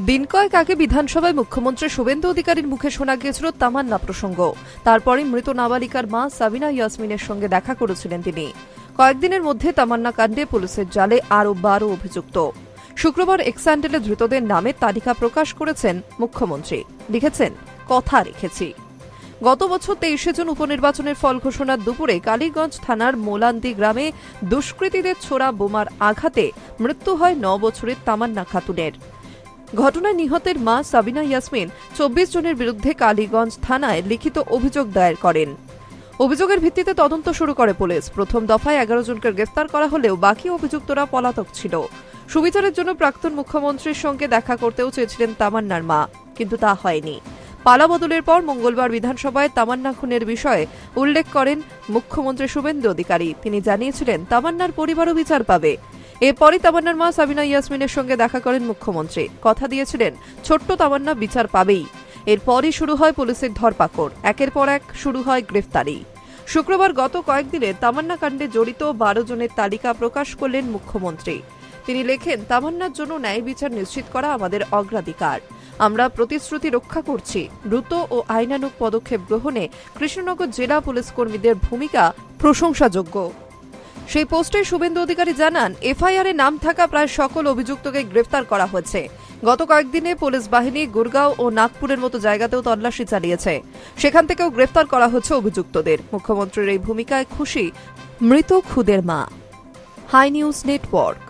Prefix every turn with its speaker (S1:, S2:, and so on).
S1: দিন কয়েক আগে বিধানসভায় মুখ্যমন্ত্রী শুভেন্দু অধিকারীর মুখে শোনা গিয়েছিল তামান্না প্রসঙ্গ। তারপরে মৃত নাবালিকার মা সাবিনা ইয়াসমিনের সঙ্গে দেখা করেছিলেন তিনি। কয়েকদিনের মধ্যে তামান্না কাণ্ডে পুলিশের জালে আরও 12 অভিযুক্ত। শুক্রবার এক্স হ্যান্ডেলে ধৃতদের নামের তালিকা প্রকাশ করেছেন মুখ্যমন্ত্রী। লিখেছেন, কথা রেখেছি। গত বছর 23 জুন উপনির্বাচনের ফল ঘোষণার দুপুরে কালীগঞ্জ থানার মোলান্দি গ্রামে দুষ্কৃতীদের ছোড়া বোমার আঘাতে মৃত্যু হয় 9 বছরের তামান্না খাতুনের। ঘটনায় নিহতের মা সাবিনা ইয়াসমিন 24 জনের বিরুদ্ধে কালীগঞ্জ থানায় লিখিত অভিযোগ দায়ের করেন। অভিযোগের ভিত্তিতে তদন্ত শুরু করে পুলিশ। প্রথম দফায় 11 জনকে গ্রেফতার করা হলেও বাকি অভিযুক্তরা পলাতক ছিল। সুবিচারের জন্য প্রাক্তন মুখ্যমন্ত্রীর সঙ্গে দেখা করতেও চেয়েছিলেন তামান্নার মা, কিন্তু তা হয়নি। পালাবদলের পর মঙ্গলবার বিধানসভায় তামান্না খুনের বিষয়ে উল্লেখ করেন মুখ্যমন্ত্রী শুভেন্দু অধিকারী। তিনি জানিয়েছিলেন তামান্নার পরিবারও বিচার পাবে। এরপরই তামান্নার মা সাবিনা ইয়াসমিনের সঙ্গে দেখা করেন মুখ্যমন্ত্রী। কথা দিয়েছিলেন ছোট্ট তামান্না বিচার পাবেই। এরপরই শুরু হয় পুলিশের ধরপাকড়। একের পর এক শুরু হয় গ্রেফতারি। শুক্রবার গত কয়েকদিনে তামান্না কাণ্ডে জড়িত 12 জনের তালিকা প্রকাশ করলেন মুখ্যমন্ত্রী। তিনি লেখেন, তামান্নার জন্য ন্যায় বিচার নিশ্চিত করা আমাদের অগ্রাধিকার। আমরা প্রতিশ্রুতি রক্ষা করছি। দ্রুত ও আইনানুগ পদক্ষেপ গ্রহণে কৃষ্ণনগর জেলা পুলিশ কর্মীদের ভূমিকা প্রশংসাযোগ্য। সেই পোস্টে শুভেন্দু অধিকারী জানান, এফআইআরে নাম থাকা প্রায় সকল অভিযুক্তকে গ্রেফতার করা হয়েছে। গত কয়েকদিনে পুলিশ বাহিনী গুরগাঁও ও নাগপুরের মতো জায়গাতেও তল্লাশি চালিয়েছে। সেখান থেকেও গ্রেফতার করা হচ্ছে অভিযুক্তদের। মুখ্যমন্ত্রীর এই ভূমিকায় খুশি মৃত খুদের মা। Hi news network.